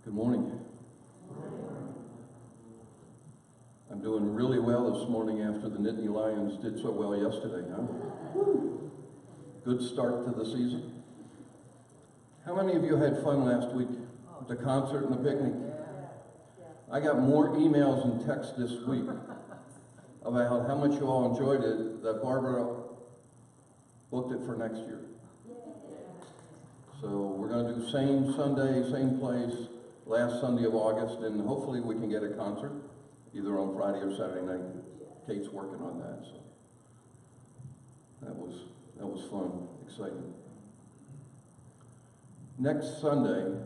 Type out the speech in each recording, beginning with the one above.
Good morning. I'm doing really well this morning after the Nittany Lions did so well yesterday, huh? Good start to the season. How many of you had fun last week at the concert and the picnic? I got more emails and texts this week about how much you all enjoyed it that Barbara booked it for next year. So we're going to do same Sunday, same place, last Sunday of August, and hopefully we can get a concert either on Friday or Saturday night. Kate's working on that, so that was fun, exciting. Next Sunday,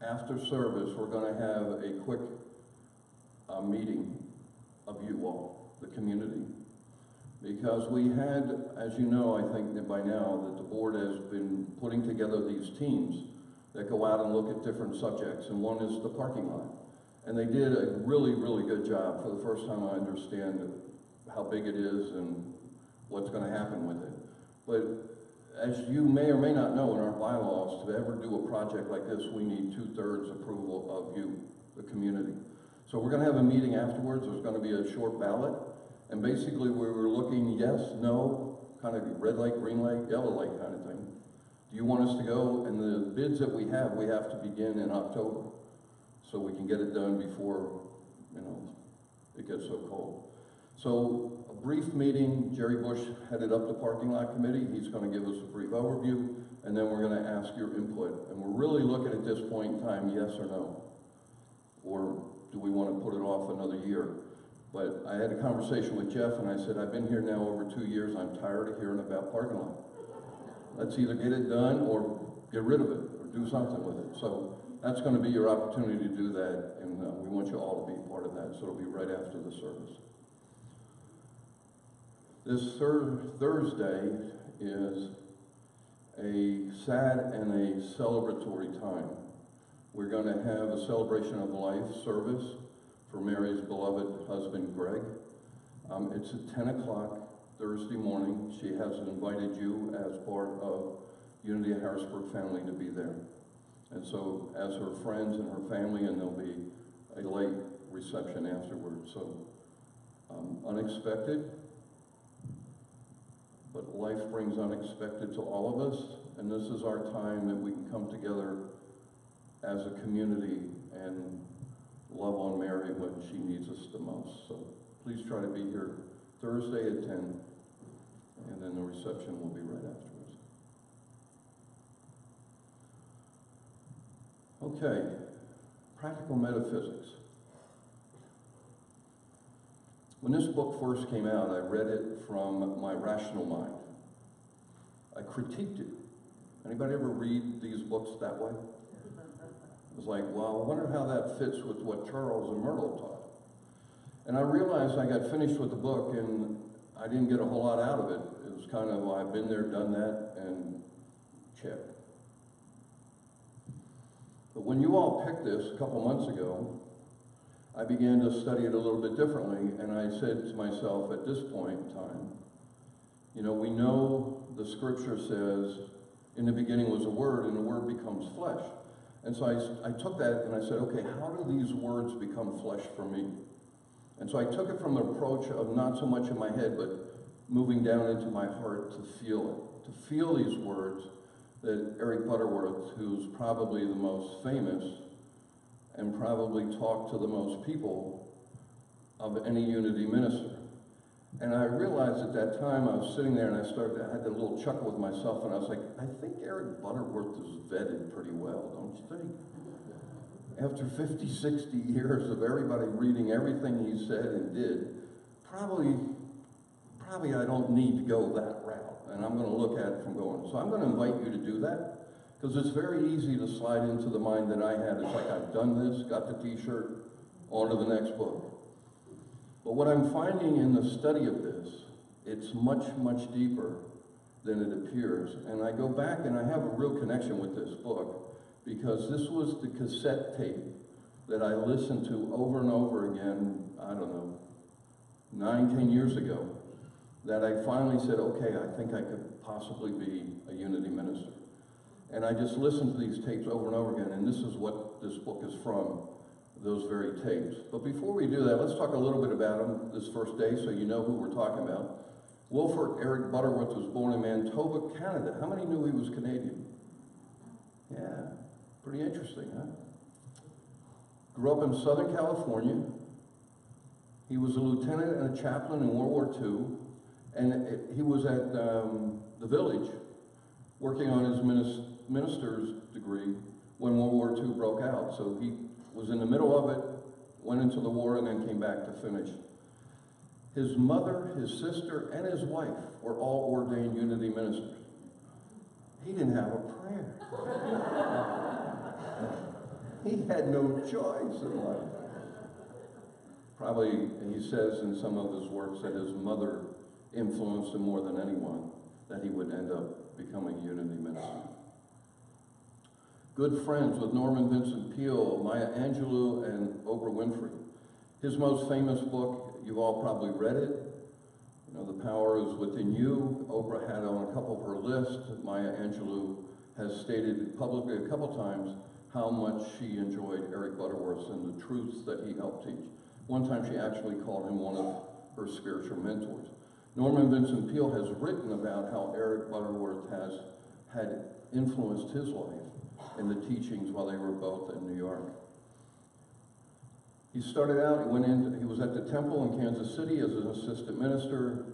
after service, we're going to have a quick meeting of you all, the community, because we had, as you know, I think that by now, that the board has been putting together these teams that go out and look at different subjects, and one is the parking lot. And they did a really, really good job. For the first time, I understand how big it is and what's going to happen with it. But as you may or may not know, in our bylaws, to ever do a project like this, we need 2/3 approval of you, the community. So we're going to have a meeting afterwards. There's going to be a short ballot. And basically, we were looking yes, no, kind of red light, green light, yellow light kind of thing. Do you want us to go? And the bids that we have to begin in October, so we can get it done before, it gets so cold. So a brief meeting. Jerry Bush headed up the parking lot committee. He's going to give us a brief overview, and then we're going to ask your input. And we're really looking at this point in time, yes or no, or do we want to put it off another year? But I had a conversation with Jeff, and I said, I've been here now over 2 years. I'm tired of hearing about parking lot. Let's either get it done or get rid of it or do something with it. So that's going to be your opportunity to do that, and we want you all to be part of that. So it'll be right after the service. This Thursday is a sad and a celebratory time. We're going to have a celebration of life service for Mary's beloved husband, Greg. It's at 10 o'clock Thursday morning. She has invited you as part of Unity of Harrisburg family to be there. And so as her friends and her family, and there'll be a late reception afterwards. So unexpected, but life brings unexpected to all of us. And this is our time that we can come together as a community and love on Mary when she needs us the most. So please try to be here Thursday at 10, and then the reception will be right afterwards. Okay, practical metaphysics. When this book first came out, I read it from my rational mind. I critiqued it. Anybody ever read these books that way? It was like, well, I wonder how that fits with what Charles and Myrtle taught. And I realized I got finished with the book and I didn't get a whole lot out of it. It was kind of, well, I've been there, done that, and check. But when you all picked this a couple months ago, I began to study it a little bit differently, and I said to myself at this point in time, we know the scripture says, in the beginning was a word, and the word becomes flesh. And so I took that and I said, okay, how do these words become flesh for me? And so I took it from the approach of not so much in my head, but moving down into my heart to feel it, to feel these words that Eric Butterworth, who's probably the most famous and probably talked to the most people of any Unity minister. And I realized at that time, I was sitting there and I had a little chuckle with myself, and I was like, I think Eric Butterworth is vetted pretty well, don't you think? After 50, 60 years of everybody reading everything he said and did, probably I don't need to go that route, and I'm going to look at it from going. So I'm going to invite you to do that, because it's very easy to slide into the mind that I had. It's like, I've done this, got the t-shirt, on to the next book. But what I'm finding in the study of this, it's much, much deeper than it appears. And I go back and I have a real connection with this book, because this was the cassette tape that I listened to over and over again, I don't know, 9, 10 years ago, that I finally said, okay, I think I could possibly be a Unity minister. And I just listened to these tapes over and over again, and this is what this book is from, those very tapes. But before we do that, let's talk a little bit about him this first day so you know who we're talking about. Wilford Eric Butterworth was born in Manitoba, Canada. How many knew he was Canadian? Yeah, pretty interesting, huh? Grew up in Southern California. He was a lieutenant and a chaplain in World War II, and he was at the village working on his minister's degree when World War II broke out. So he was in the middle of it, went into the war, and then came back to finish. His mother, his sister, and his wife were all ordained Unity ministers. He didn't have a prayer. He had no choice in life. Probably, he says in some of his works that his mother influenced him more than anyone, that he would end up becoming a Unity minister. Good friends with Norman Vincent Peale, Maya Angelou, and Oprah Winfrey. His most famous book, you've all probably read it, you know, The Power is Within You. Oprah had on a couple of her lists. Maya Angelou has stated publicly a couple times how much she enjoyed Eric Butterworth and the truths that he helped teach. One time she actually called him one of her spiritual mentors. Norman Vincent Peale has written about how Eric Butterworth had influenced his life in the teachings while they were both in New York. He started out, he was at the temple in Kansas City as an assistant minister.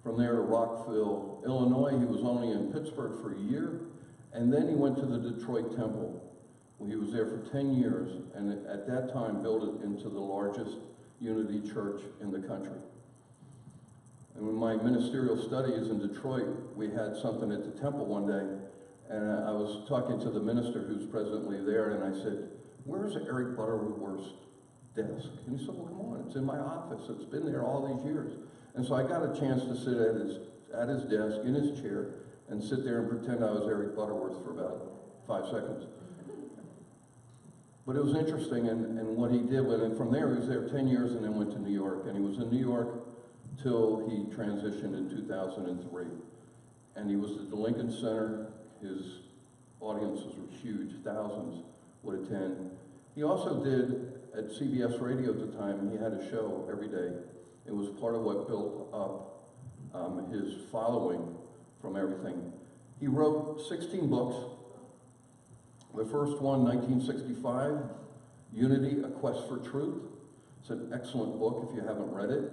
From there to Rockville, Illinois. He was only in Pittsburgh for a year, and then he went to the Detroit temple. He was there for 10 years, and at that time built it into the largest Unity church in the country. And in my ministerial studies in Detroit, we had something at the temple one day, and I was talking to the minister who's presently there, and I said, "Where's Eric Butterworth's desk?" And he said, "Well, come on, it's in my office. It's been there all these years." And so I got a chance to sit at his desk, in his chair, and sit there and pretend I was Eric Butterworth for about 5 seconds. But it was interesting, and what he did, and from there he was there 10 years and then went to New York. And he was in New York till he transitioned in 2003. And he was at the Lincoln Center. His audiences were huge, thousands would attend. He also did, at CBS Radio at the time, he had a show every day. It was part of what built up his following from everything. He wrote 16 books. The first one, 1965, Unity, A Quest for Truth. It's an excellent book if you haven't read it.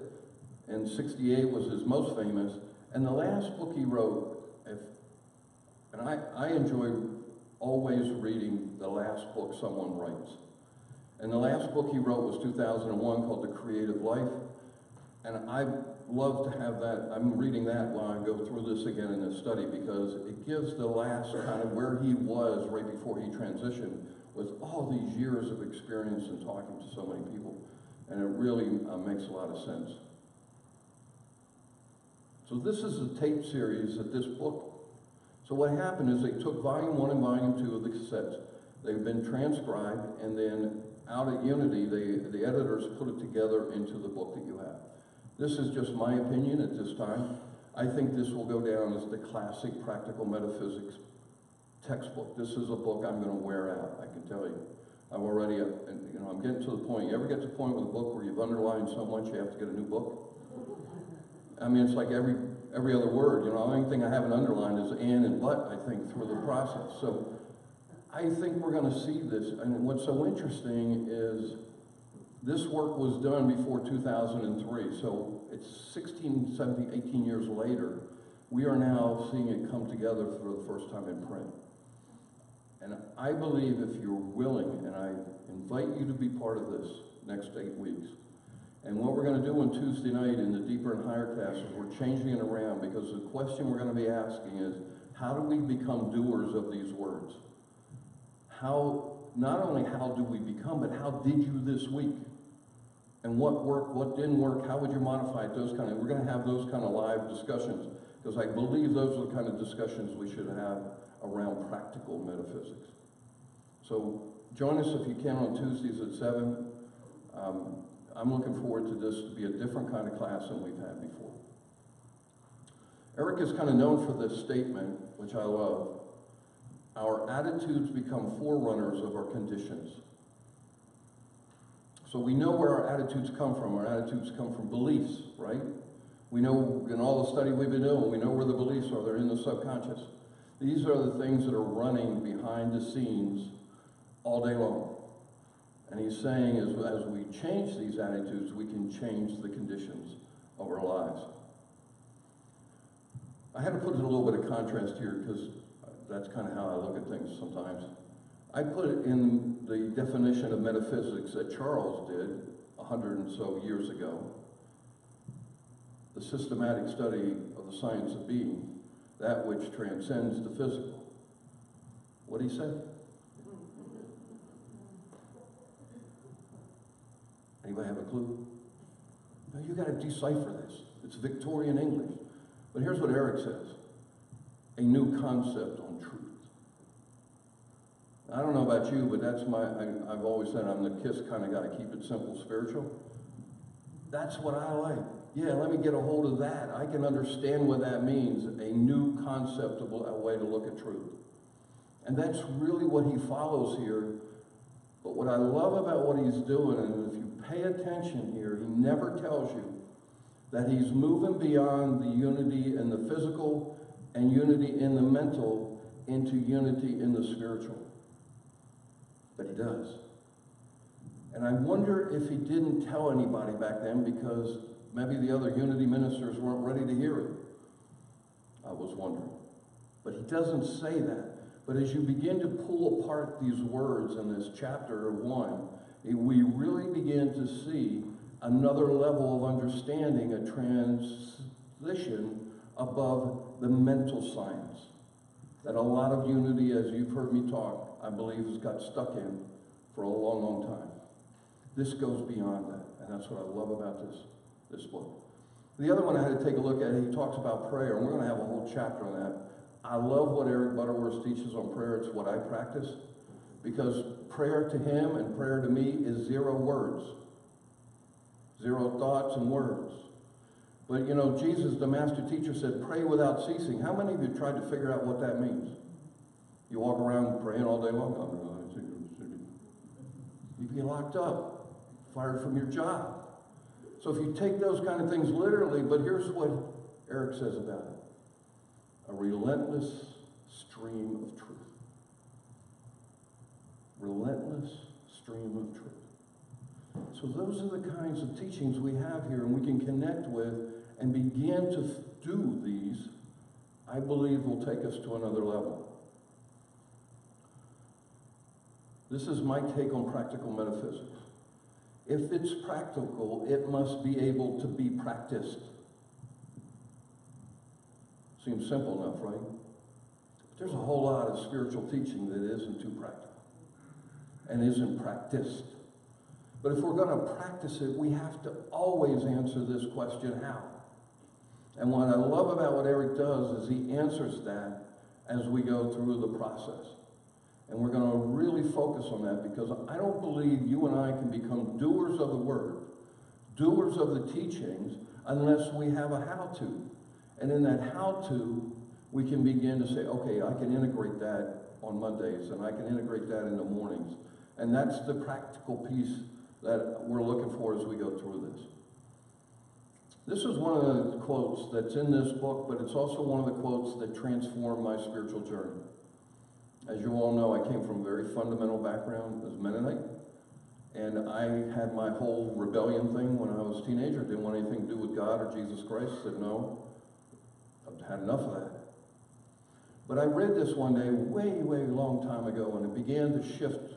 And 68 was his most famous. And the last book he wrote, I enjoy always reading the last book someone writes. And the last book he wrote was 2001 called The Creative Life. And I love to have that. I'm reading that while I go through this again in this study because it gives the last kind of where he was right before he transitioned with all these years of experience and talking to so many people. And it really makes a lot of sense. So this is a tape series of this book. So what happened is they took volume 1 and volume 2 of the cassettes. They've been transcribed, and then out at Unity, the editors put it together into the book that you have. This is just my opinion at this time. I think this will go down as the classic practical metaphysics textbook. This is a book I'm going to wear out, I can tell you. I'm already, I'm getting to the point. You ever get to the point with a book where you've underlined so much you have to get a new book? I mean, it's like every other word. The only thing I haven't underlined is and but, I think, through the process. So I think we're going to see this. And what's so interesting is this work was done before 2003, so it's 16, 17, 18 years later. We are now seeing it come together for the first time in print. And I believe if you're willing, and I invite you to be part of this next 8 weeks, and what we're going to do on Tuesday night in the deeper and higher classes, we're changing it around because the question we're going to be asking is, how do we become doers of these words? Not only how do we become, but how did you this week? And what worked, what didn't work, how would you modify it, those kind of, we're going to have those kind of live discussions, because I believe those are the kind of discussions we should have around practical metaphysics. So join us if you can on Tuesdays at 7. I'm looking forward to this to be a different kind of class than we've had before. Eric is kind of known for this statement, which I love. our attitudes become forerunners of our conditions. So we know where our attitudes come from. Our attitudes come from beliefs, right? We know in all the study we've been doing, we know where the beliefs are. They're in the subconscious. These are the things that are running behind the scenes all day long. And he's saying as we change these attitudes, we can change the conditions of our lives. I had to put a little bit of contrast here because that's kind of how I look at things sometimes. I put it in the definition of metaphysics that Charles did 100 and so years ago. The systematic study of the science of being, that which transcends the physical. What did he say? Anybody have a clue? No, you got to decipher this. It's Victorian English. But here's what Eric says. A new concept on truth. I don't know about you, but that's I've always said I'm the KISS kind of guy, keep it simple, spiritual. That's what I like. Yeah, let me get a hold of that. I can understand what that means, a new concept of a way to look at truth. And that's really what he follows here. But what I love about what he's doing, and if you pay attention here, he never tells you that he's moving beyond the unity in the physical and unity in the mental into unity in the spiritual. But he does. And I wonder if he didn't tell anybody back then because maybe the other unity ministers weren't ready to hear it. I was wondering. But he doesn't say that. But as you begin to pull apart these words in this chapter 1, we really begin to see another level of understanding, a transition above the mental science that a lot of unity, as you've heard me talk, I believe has got stuck in for a long, long time. This goes beyond that, and that's what I love about this book. The other one I had to take a look at, he talks about prayer, and we're going to have a whole chapter on that. I love what Eric Butterworth teaches on prayer. It's what I practice, because prayer to him and prayer to me is 0 words. 0 thoughts and words. But you know, Jesus, the master teacher, said, pray without ceasing. How many of you tried to figure out what that means? You walk around praying all day long. You'd be locked up, fired from your job. So if you take those kind of things literally, but here's what Eric says about it. A relentless stream of truth. Relentless stream of truth. So those are the kinds of teachings we have here, and we can connect with and begin to do these, I believe will take us to another level. This is my take on practical metaphysics. If it's practical, it must be able to be practiced. Seems simple enough, right? But there's a whole lot of spiritual teaching that isn't too practical and isn't practiced. But if we're going to practice it, we have to always answer this question, how? And what I love about what Eric does is he answers that as we go through the process. And we're going to really focus on that because I don't believe you and I can become doers of the word, doers of the teachings, unless we have a how-to. And in that how-to, we can begin to say, okay, I can integrate that on Mondays, and I can integrate that in the mornings. And that's the practical piece that we're looking for as we go through this. This is one of the quotes that's in this book, but it's also one of the quotes that transformed my spiritual journey. As you all know, I came from a very fundamental background as Mennonite, and I had my whole rebellion thing when I was a teenager. Didn't want anything to do with God or Jesus Christ. Said no. I've had enough of that. But I read this one day, way long time ago, and it began to shift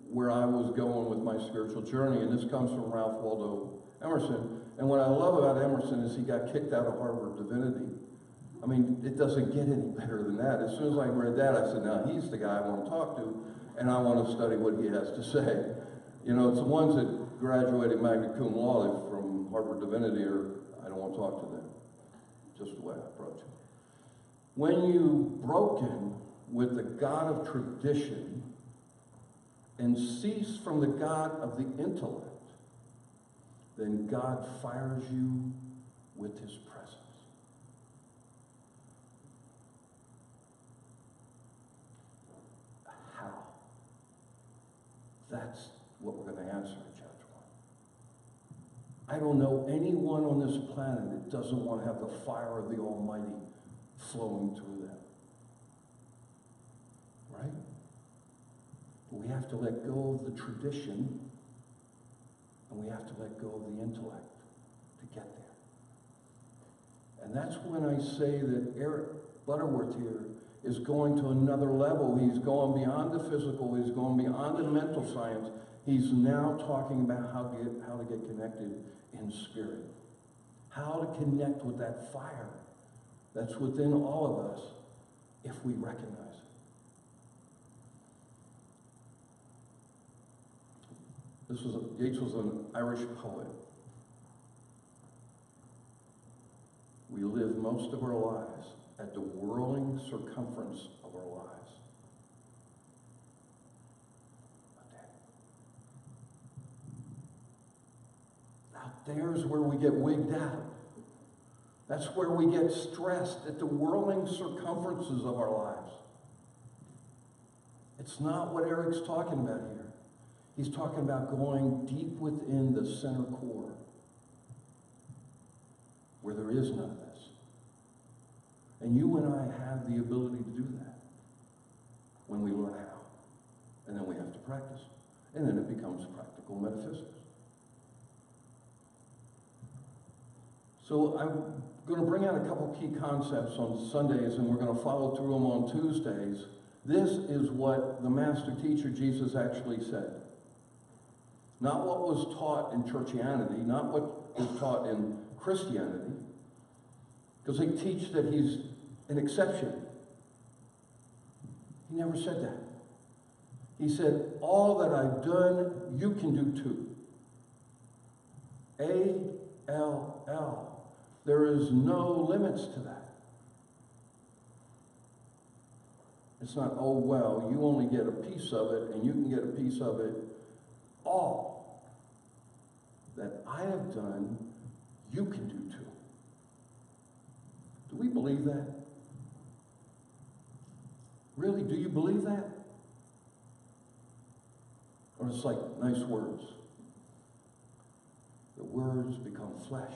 where I was going with my spiritual journey, and this comes from Ralph Waldo Emerson. And what I love about Emerson is he got kicked out of Harvard Divinity. I mean, it doesn't get any better than that. As soon as I read that, I said, now he's the guy I want to talk to, and I want to study what he has to say. You know, it's the ones that graduated magna cum laude from Harvard Divinity, or I don't want to talk to them. Just the way I approach it. When you've broken with the God of tradition and cease from the God of the intellect, then God fires you with his presence. what we're going to answer in chapter 1. I don't know anyone on this planet that doesn't want to have the fire of the Almighty flowing through them. Right? But we have to let go of the tradition, and we have to let go of the intellect to get there. And that's when I say that Eric Butterworth here is going to another level. He's going beyond the physical. He's going beyond the mental science. He's now talking about how to get connected in spirit. How to connect with that fire that's within all of us if we recognize it. Yeats was an Irish poet. We live most of our lives at the whirling circumference of our lives. Out there's where we get wigged out. That's where we get stressed, at the whirling circumferences of our lives. It's not what Eric's talking about here. He's talking about going deep within the center core, where there is none of this. And you and I have the ability to do that when we learn how. And then we have to practice. And then it becomes practical metaphysics. So I'm going to bring out a couple key concepts on Sundays, and we're going to follow through them on Tuesdays. This is what the master teacher Jesus actually said. Not what was taught in churchianity, not what was taught in Christianity, because they teach that he's an exception. He never said that. He said, all that I've done, you can do too. A-L-L. There is no limits to that. It's not, oh, well, you only get a piece of it, and you can get a piece of it. All that I have done, you can do too. Do we believe that? Really, do you believe that? Or it's like nice words. The words become flesh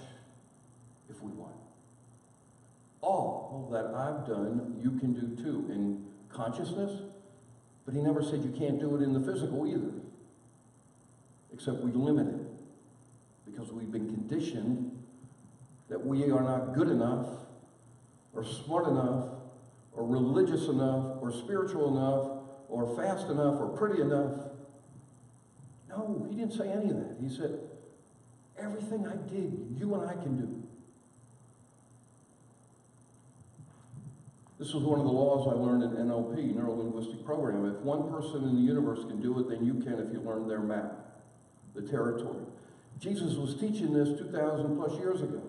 if we want. All that I've done, you can do too, in consciousness, but he never said you can't do it in the physical either. Except we limit it because we've been conditioned that we are not good enough or smart enough or religious enough or spiritual enough or fast enough or pretty enough. No, he didn't say any of that. He said, everything I did, you and I can do. This was one of the laws I learned in NLP, Neuro-Linguistic Program. If one person in the universe can do it, then you can if you learn their map, the territory. Jesus was teaching this 2,000 plus years ago.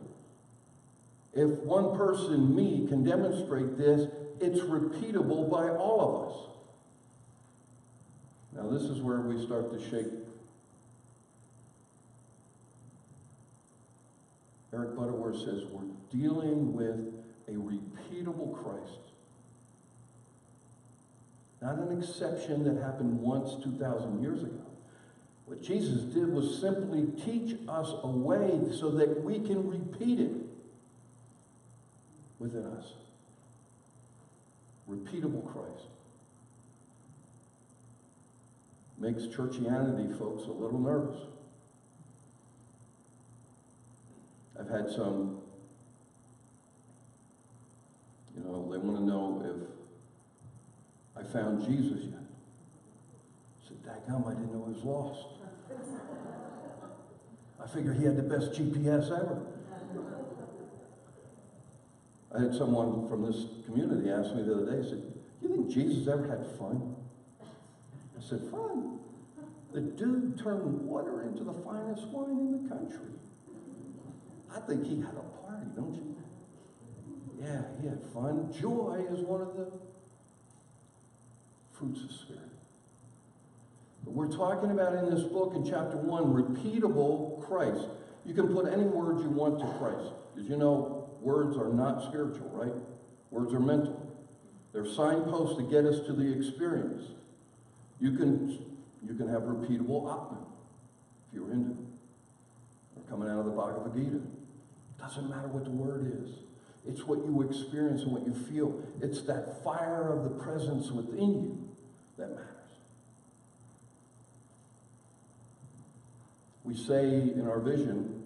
If one person, me, can demonstrate this, it's repeatable by all of us. Now this is where we start to shake. Eric Butterworth says we're dealing with a repeatable Christ. Not an exception that happened once 2,000 years ago. What Jesus did was simply teach us a way so that we can repeat it within us. Repeatable Christ. Makes churchianity folks a little nervous. I've had some, they want to know if I found Jesus yet. I said, daggum, I didn't know he was lost. I figured he had the best GPS ever. I had someone from this community ask me the other day, said, do you think Jesus ever had fun? I said, fun? The dude turned water into the finest wine in the country. I think he had a party, don't you? Yeah, he had fun. Joy is one of the fruits of spirit. But we're talking about in this book in chapter 1, repeatable Christ. You can put any words you want to Christ. Because you know, words are not spiritual, right? Words are mental. They're signposts to get us to the experience. You can You can have repeatable Atman, if you're Hindu. Or coming out of the Bhagavad Gita. Doesn't matter what the word is. It's what you experience and what you feel. It's that fire of the presence within you that matters. We say in our vision,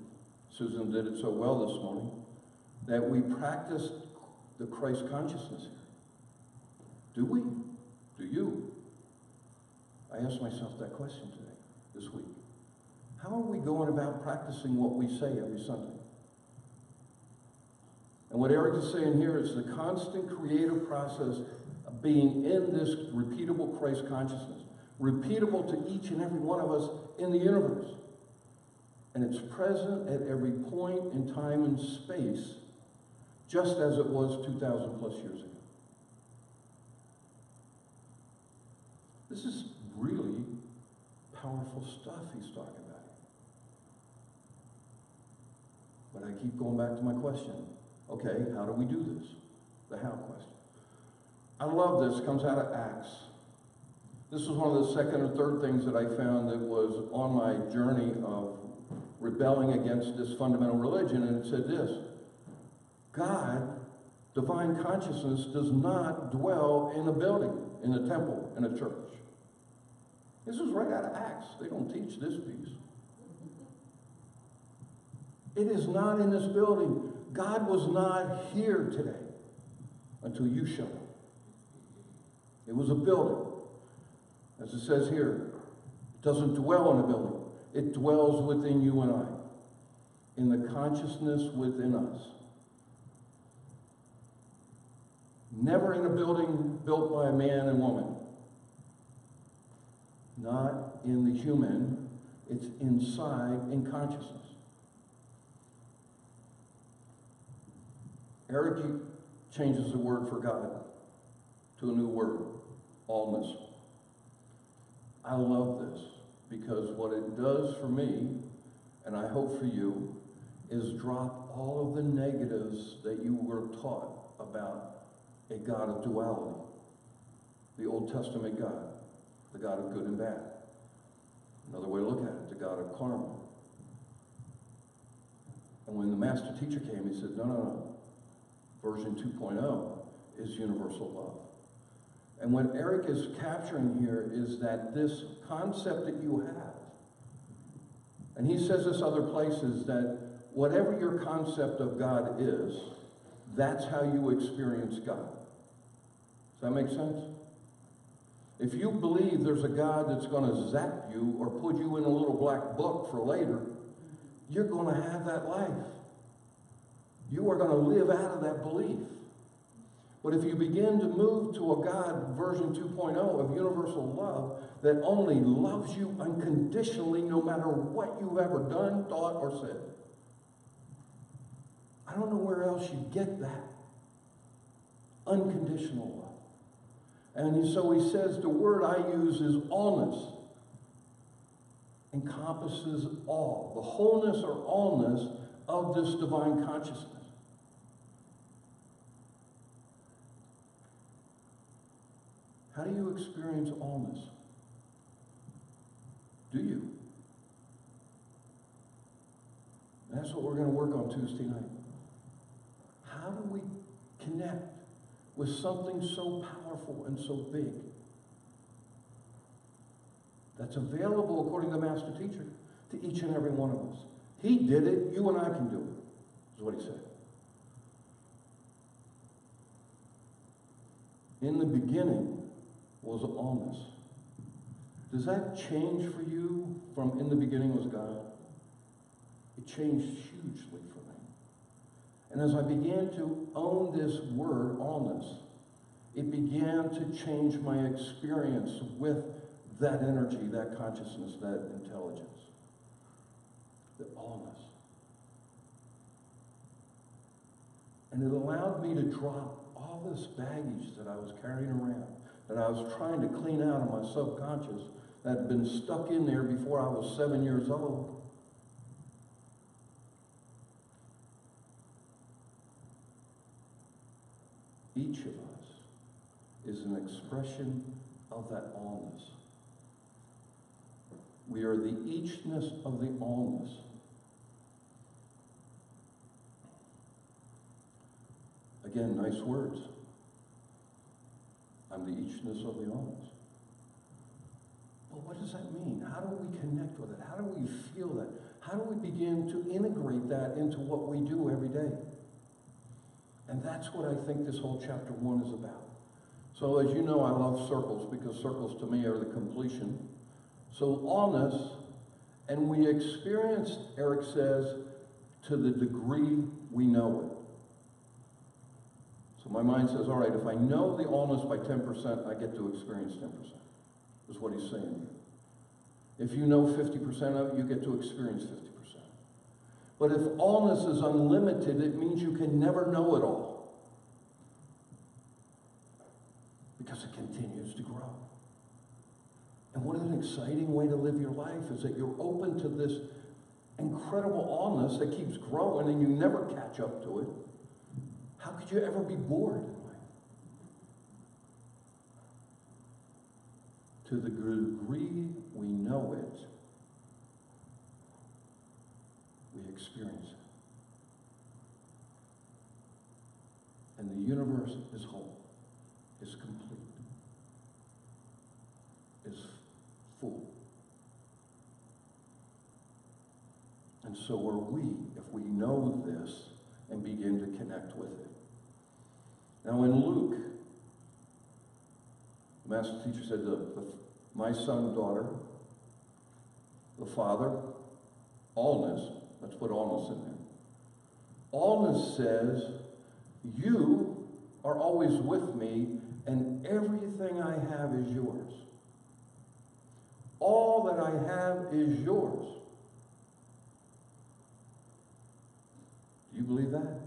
Susan did it so well this morning, that we practice the Christ consciousness here. Do we? Do you? I asked myself that question today, this week. How are we going about practicing what we say every Sunday? And what Eric is saying here is the constant creative process of being in this repeatable Christ consciousness, repeatable to each and every one of us in the universe. And it's present at every point in time and space, just as it was 2,000 plus years ago. This is really powerful stuff he's talking about here. But I keep going back to my question. Okay, how do we do this? The how question. I love this. It comes out of Acts. This was one of the second or third things that I found that was on my journey of rebelling against this fundamental religion, and it said this: God, divine consciousness, does not dwell in a building, in a temple, in a church. This is right out of Acts. They don't teach this piece. It is not in this building. God was not here today until you showed up. It was a building. As it says here, it doesn't dwell in a building. It dwells within you and I, in the consciousness within us. Never in a building built by a man and woman. Not in the human, it's inside in consciousness. Eric changes the word for God to a new word, allness. I love this because what it does for me, and I hope for you, is drop all of the negatives that you were taught about a God of duality. The Old Testament God, the God of good and bad. Another way to look at it, the God of karma. And when the master teacher came, he said, no. Version 2.0 is universal love. And what Eric is capturing here is that this concept that you have, and he says this other places, that whatever your concept of God is, that's how you experience God. Does that make sense? If you believe there's a God that's going to zap you or put you in a little black book for later, you're going to have that life. You are going to live out of that belief. But if you begin to move to a God, version 2.0 of universal love, that only loves you unconditionally no matter what you've ever done, thought, or said. I don't know where else you get that. Unconditional love. And so he says the word I use is allness. Encompasses all. The wholeness or allness of this divine consciousness. How do you experience allness? Do you? And that's what we're going to work on Tuesday night. How do we connect with something so powerful and so big that's available, according to the Master Teacher, to each and every one of us? He did it, you and I can do it, is what he said. In the beginning was allness. Does that change for you from in the beginning was God? It changed hugely for me. And as I began to own this word, allness, it began to change my experience with that energy, that consciousness, that intelligence. The allness. And it allowed me to drop all this baggage that I was carrying around, that I was trying to clean out of my subconscious, that had been stuck in there before I was 7 years old. Each of us is an expression of that allness. We are the eachness of the allness. Again, nice words. I'm the eachness of the allness. But what does that mean? How do we connect with it? How do we feel that? How do we begin to integrate that into what we do every day? And that's what I think this whole chapter 1 is about. So as you know, I love circles because circles to me are the completion. So allness, and we experience, Eric says, to the degree we know it. So my mind says, all right, if I know the allness by 10%, I get to experience 10%, is what he's saying here. If you know 50% of it, you get to experience 50%. But if allness is unlimited, it means you can never know it all. Because it continues to grow. And what an exciting way to live your life is that you're open to this incredible allness that keeps growing and you never catch up to it. How could you ever be bored in life? To the degree we know it, we experience it. And the universe is whole, is complete, is full. And so are we, if we know this and begin to connect with it. Now in Luke, the master teacher said, my son, daughter, the Father, allness, let's put allness in there. Allness says, you are always with me, and everything I have is yours. All that I have is yours. Do you believe that?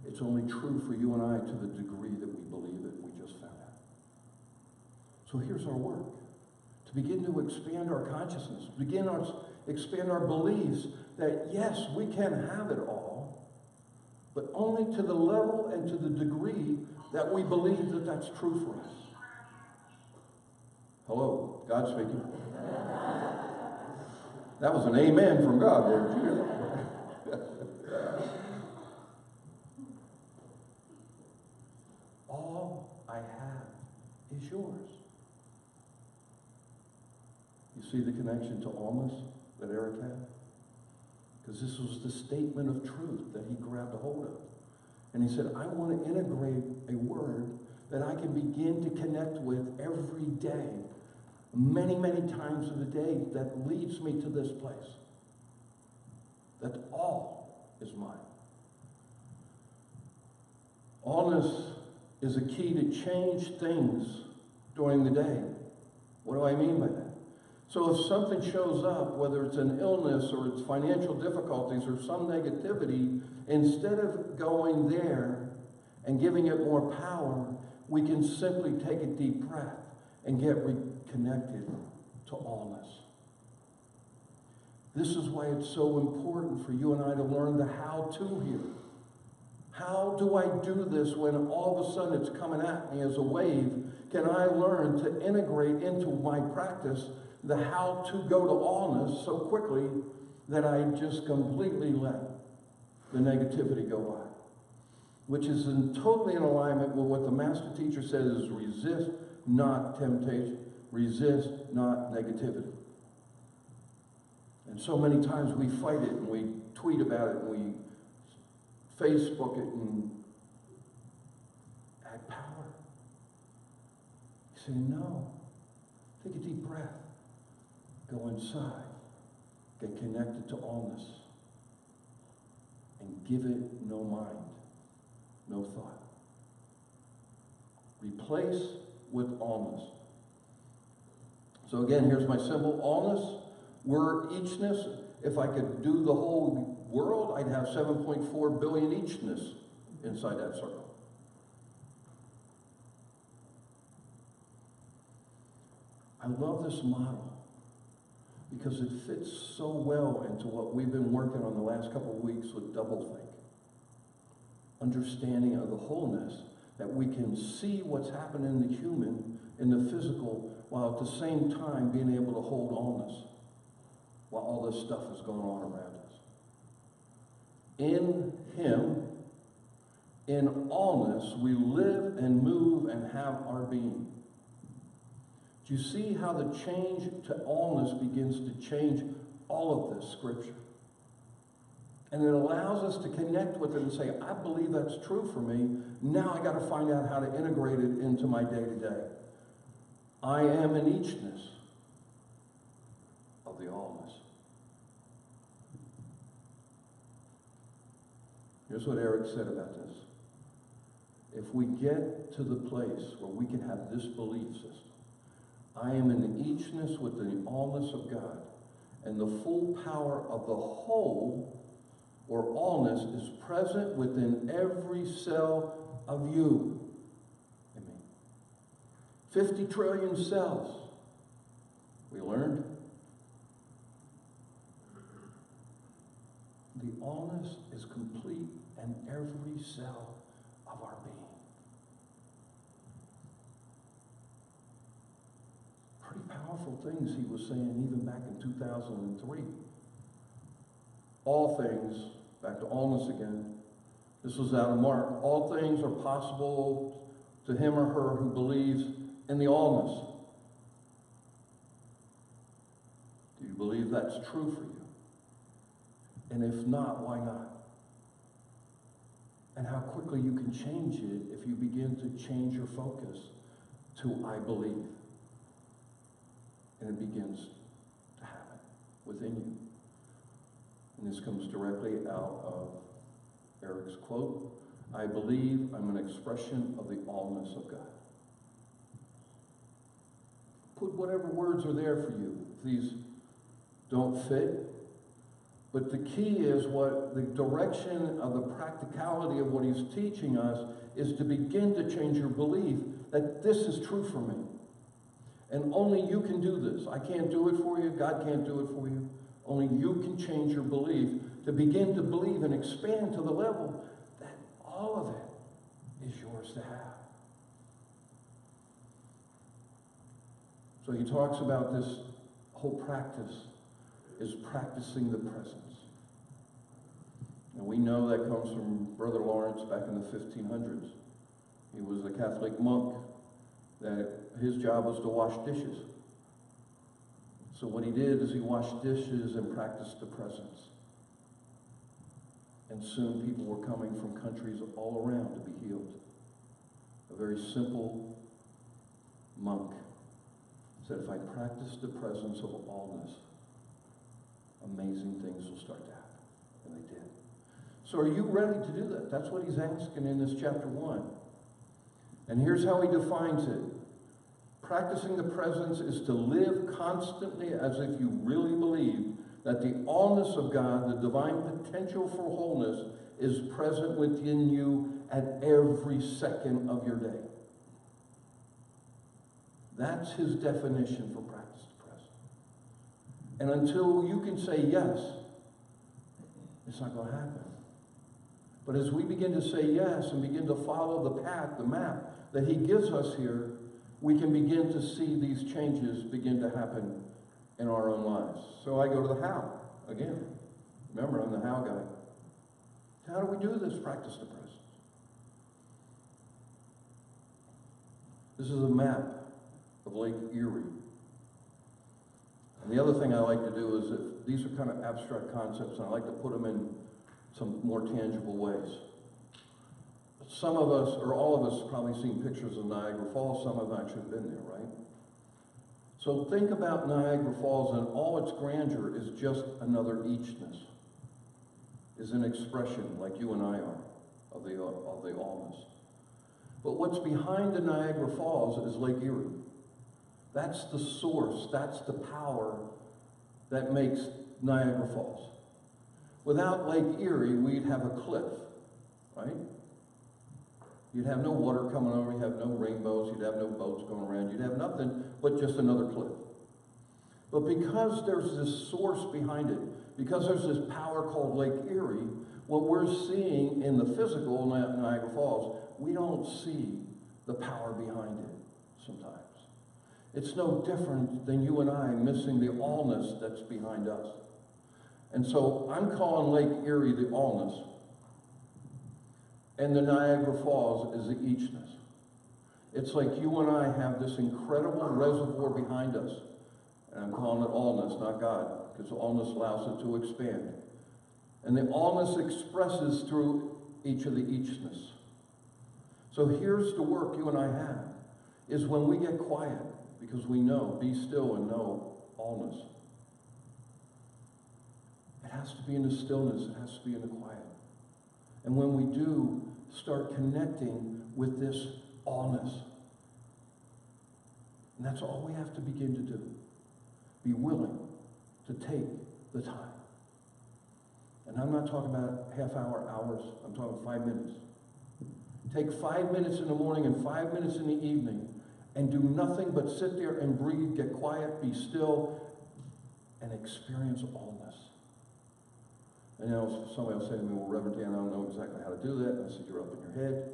It's only true for you and I to the degree that we believe it. We just found out. So here's our work. To begin to expand our consciousness, expand our beliefs that yes, we can have it all, but only to the level and to the degree that we believe that that's true for us. Hello, God speaking. That was an amen from God there. Did you hear that? All I have is yours. You see the connection to allness that Eric had? Because this was the statement of truth that he grabbed a hold of. And he said, I want to integrate a word that I can begin to connect with every day, many, many times of the day, that leads me to this place. That all is mine. Allness is a key to change things during the day. What do I mean by that? So if something shows up, whether it's an illness or it's financial difficulties or some negativity, instead of going there and giving it more power, we can simply take a deep breath and get reconnected to allness. This is why it's so important for you and I to learn the how-to here. How do I do this when all of a sudden it's coming at me as a wave? Can I learn to integrate into my practice the how to go to allness so quickly that I just completely let the negativity go by? Which is totally in alignment with what the master teacher says is resist not temptation, resist not negativity. And so many times we fight it and we tweet about it and we Facebook it and add power. You say, no, take a deep breath. Go inside, get connected to allness, and give it no mind, no thought. Replace with allness. So again, here's my symbol, allness. We're eachness. If I could do the whole world, I'd have 7.4 billion eachness inside that circle. I love this model because it fits so well into what we've been working on the last couple of weeks with doublethink. Understanding of the wholeness, that we can see what's happening in the human in the physical, while at the same time being able to hold allness while all this stuff is going on around us. In Him, in allness, we live and move and have our being. Do you see how the change to allness begins to change all of this scripture? And it allows us to connect with it and say, I believe that's true for me. Now I got to find out how to integrate it into my day-to-day. I am an eachness of the allness. Here's what Eric said about this. If we get to the place where we can have this belief system, I am an eachness with the allness of God, and the full power of the whole, or allness, is present within every cell of you. Amen. 50 trillion cells. We learned. The allness is complete in every cell of our being. Pretty powerful things he was saying even back in 2003. All things, back to allness again, this was out of Mark, all things are possible to him or her who believes in the allness. Do you believe that's true for you? And if not, why not? And how quickly you can change it if you begin to change your focus to I believe. And it begins to happen within you. And this comes directly out of Eric's quote, I believe I'm an expression of the allness of God. Put whatever words are there for you. If these don't fit, but the key is what the direction of the practicality of what he's teaching us is to begin to change your belief that this is true for me. And only you can do this. I can't do it for you. God can't do it for you. Only you can change your belief to begin to believe and expand to the level that all of it is yours to have. So he talks about this whole practice is practicing the presence. And we know that comes from Brother Lawrence back in the 1500s. He was a Catholic monk that his job was to wash dishes. So what he did is he washed dishes and practiced the presence. And soon people were coming from countries all around to be healed. A very simple monk said, if I practice the presence of allness, amazing things will start to happen. And they did. So are you ready to do that? That's what he's asking in this chapter 1. And here's how he defines it. Practicing the presence is to live constantly as if you really believe that the allness of God, the divine potential for wholeness, is present within you at every second of your day. That's his definition for practice the presence. And until you can say yes, it's not going to happen. But as we begin to say yes and begin to follow the path, the map that he gives us here, we can begin to see these changes begin to happen in our own lives. So I go to the how again. Remember, I'm the how guy. How do we do this practice the presence? This is a map of Lake Erie. And the other thing I like to do is that these are kind of abstract concepts, and I like to put them in some more tangible ways. Some of us, or all of us, have probably seen pictures of Niagara Falls. Some have actually been there, right? So think about Niagara Falls, and all its grandeur is just another eachness, is an expression like you and I are of the allness. But what's behind the Niagara Falls is Lake Erie. That's the source, that's the power that makes Niagara Falls. Without Lake Erie, we'd have a cliff, right? You'd have no water coming over, you'd have no rainbows, you'd have no boats going around, you'd have nothing but just another cliff. But because there's this source behind it, because there's this power called Lake Erie, what we're seeing in the physical Niagara Falls, we don't see the power behind it sometimes. It's no different than you and I missing the allness that's behind us. And so I'm calling Lake Erie the allness, and the Niagara Falls is the eachness. It's like you and I have this incredible reservoir behind us, and I'm calling it allness, not God, because allness allows it to expand. And the allness expresses through each of the eachness. So here's the work you and I have, is when we get quiet, because we know, be still and know allness. It has to be in the stillness, it has to be in the quiet. And when we do, start connecting with this allness. And that's all we have to begin to do. Be willing to take the time. And I'm not talking about half hour, hours, I'm talking 5 minutes. Take 5 minutes in the morning and 5 minutes in the evening and do nothing but sit there and breathe, get quiet, be still, and experience allness. And you know, somebody will say to me, well, Reverend Dan, I don't know exactly how to do that. And I said, you're up in your head.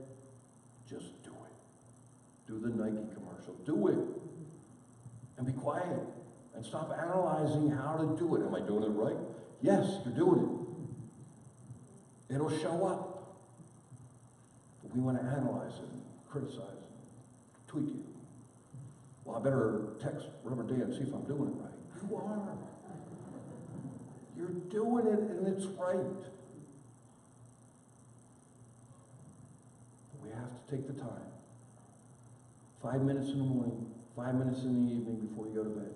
Just do it. Do the Nike commercial. Do it. And be quiet. And stop analyzing how to do it. Am I doing it right? Yes, you're doing it. It'll show up. But we want to analyze it and criticize it, tweak it. Well, I better text Reverend Dan and see if I'm doing it right. You are. You're doing it and it's right. But we have to take the time. 5 minutes in the morning, 5 minutes in the evening before you go to bed.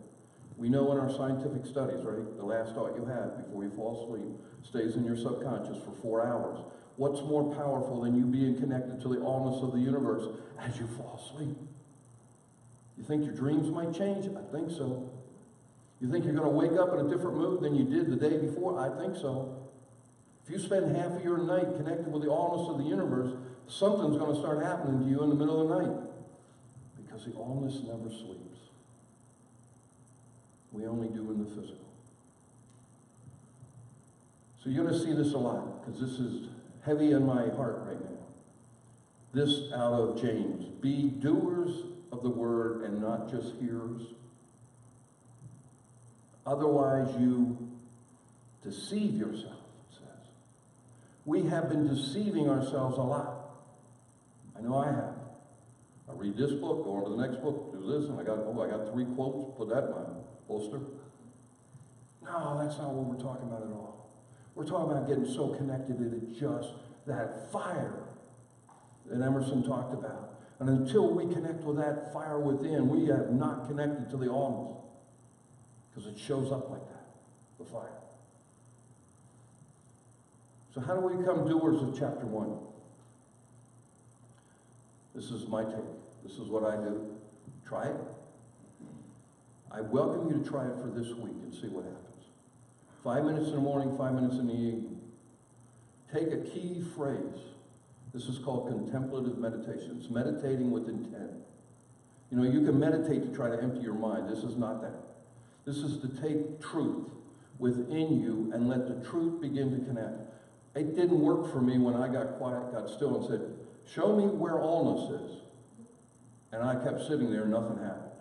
We know in our scientific studies, right, the last thought you have before you fall asleep stays in your subconscious for 4 hours. What's more powerful than you being connected to the allness of the universe as you fall asleep? You think your dreams might change? I think so. You think you're going to wake up in a different mood than you did the day before? I think so. If you spend half of your night connected with the allness of the universe, something's going to start happening to you in the middle of the night. Because the allness never sleeps. We only do in the physical. So you're going to see this a lot, because this is heavy in my heart right now. This out of James. Be doers of the word and not just hearers. Otherwise you deceive yourself, it says. We have been deceiving ourselves a lot. I know I have. I read this book, go on to the next book, do this, and I got 3 quotes, put that in my holster. No, that's not what we're talking about at all. We're talking about getting so connected that it's just that fire that Emerson talked about. And until we connect with that fire within, we have not connected to the allness. Because it shows up like that, the fire. So how do we become doers of chapter 1? This is my take. This is what I do. Try it. I welcome you to try it for this week and see what happens. 5 minutes in the morning, 5 minutes in the evening. Take a key phrase. This is called contemplative meditation. It's meditating with intent. You know, you can meditate to try to empty your mind. This is not that. This is to take truth within you and let the truth begin to connect. It didn't work for me when I got quiet, got still, and said, show me where allness is. And I kept sitting there and nothing happened.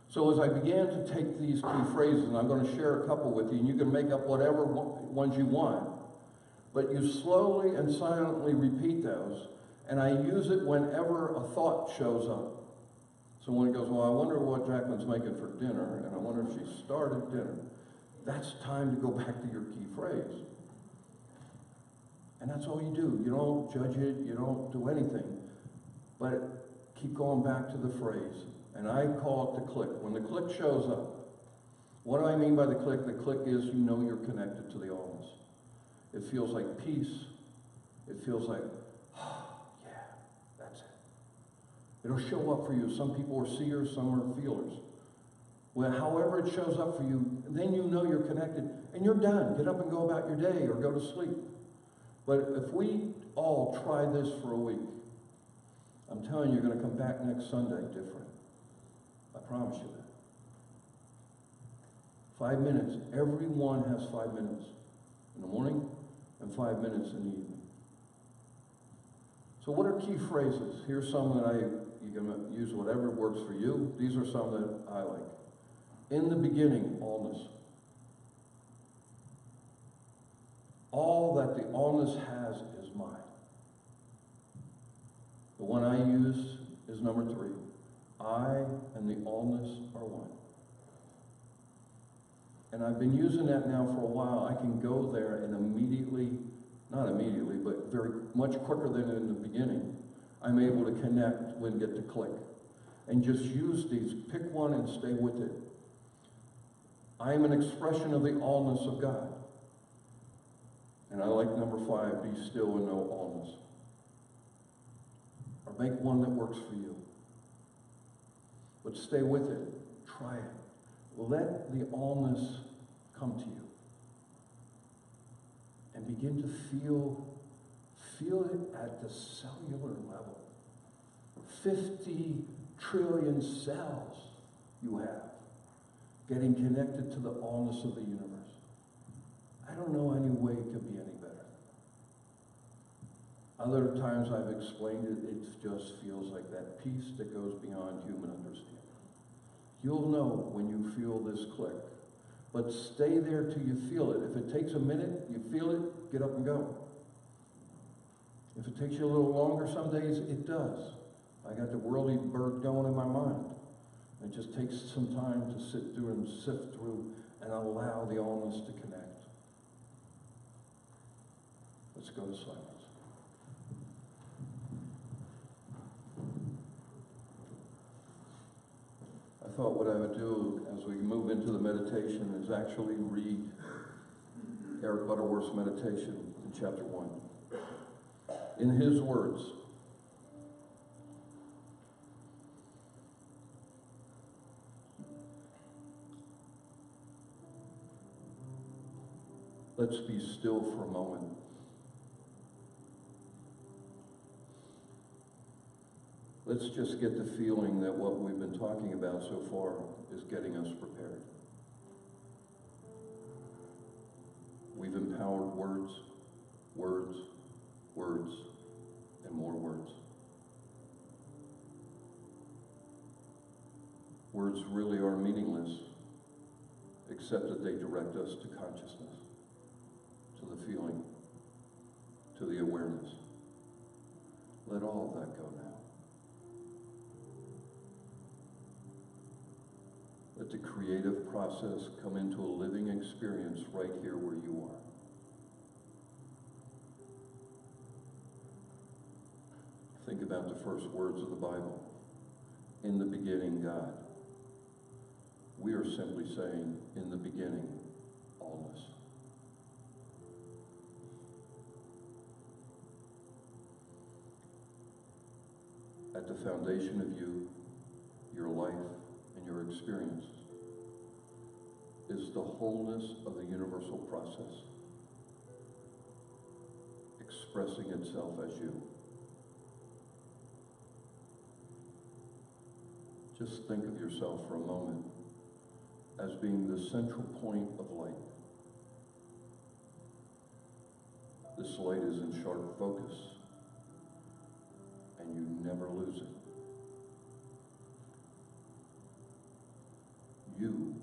So as I began to take these key phrases, and I'm going to share a couple with you, and you can make up whatever ones you want, but you slowly and silently repeat those, and I use it whenever a thought shows up. So when it goes, well, I wonder what Jacqueline's making for dinner, and I wonder if she started dinner. That's time to go back to your key phrase. And that's all you do. You don't judge it, you don't do anything. But keep going back to the phrase. And I call it the click. When the click shows up, what do I mean by the click? The click is you know you're connected to the allness. It feels like peace. It feels like, it'll show up for you. Some people are seers, some are feelers. Well, however it shows up for you, then you know you're connected, and you're done. Get up and go about your day or go to sleep. But if we all try this for a week, I'm telling you, you're going to come back next Sunday different. I promise you that. 5 minutes. Everyone has 5 minutes in the morning and 5 minutes in the evening. So what are key phrases? Here's some that I You can use whatever works for you. These are some that I like. In the beginning, allness. All that the allness has is mine. The one I use is number 3. I and the allness are one. And I've been using that now for a while. I can go there and immediately, not immediately, but very much quicker than in the beginning, I'm able to connect when get to click. And just use these. Pick one and stay with it. I am an expression of the allness of God. And I like number 5, be still and know allness. Or make one that works for you. But stay with it. Try it. Let the allness come to you. And begin to feel it at the cellular level. 50 trillion cells you have, getting connected to the allness of the universe. I don't know any way it could be any better. Other times I've explained it, it just feels like that peace that goes beyond human understanding. You'll know when you feel this click, but stay there till you feel it. If it takes a minute, you feel it, get up and go. If it takes you a little longer some days, it does. I got the worldly bird going in my mind. It just takes some time to sit through and sift through and allow the allness to connect. Let's go to silence. I thought what I would do as we move into the meditation is actually read Eric Butterworth's meditation in chapter 1. In his words, let's be still for a moment. Let's just get the feeling that what we've been talking about so far is getting us prepared. We've empowered words, words, words, and more words. Words really are meaningless, except that they direct us to consciousness, to the feeling, to the awareness. Let all of that go now. Let the creative process come into a living experience right here where you are. Think about the first words of the Bible. In the beginning, God. We are simply saying, in the beginning, allness. At the foundation of you, your life, and your experience is the wholeness of the universal process, expressing itself as you. Just think of yourself for a moment as being the central point of light. This light is in sharp focus, and you never lose it. You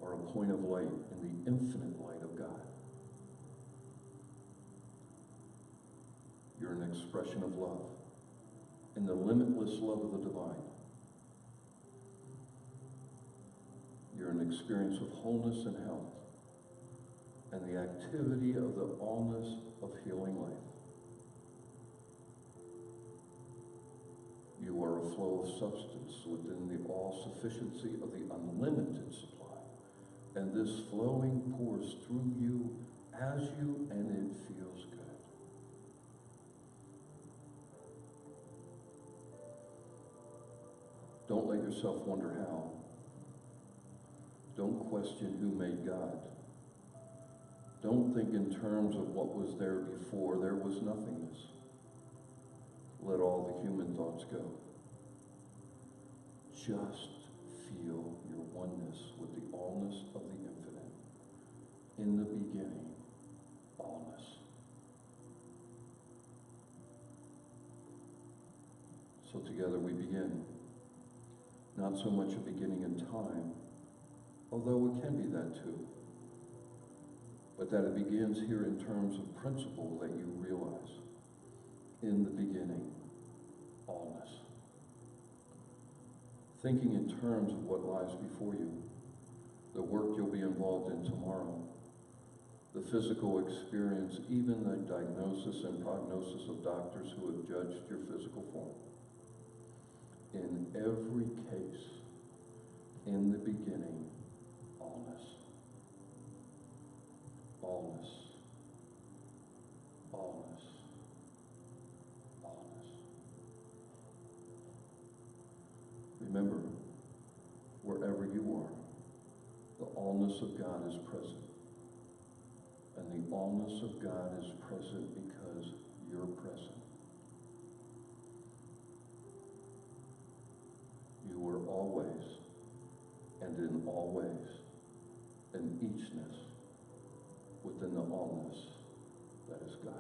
are a point of light in the infinite light of God. You're an expression of love in the limitless love of the divine. You're an experience of wholeness and health and the activity of the allness of healing life. You are a flow of substance within the all-sufficiency of the unlimited supply. And this flowing pours through you as you, and it feels good. Don't let yourself wonder how. Don't question who made God. Don't think in terms of what was there before. There was nothingness. Let all the human thoughts go. Just feel your oneness with the allness of the infinite. In the beginning, allness. So together we begin. Not so much a beginning in time, although it can be that too, but that it begins here in terms of principle that you realize. In the beginning, allness. Thinking in terms of what lies before you, the work you'll be involved in tomorrow, the physical experience, even the diagnosis and prognosis of doctors who have judged your physical form. In every case, in the beginning, allness. Allness. Allness. Allness. Remember, wherever you are, the allness of God is present. And the allness of God is present because you're present. You were always, and in all ways, an eachness within the allness that is God.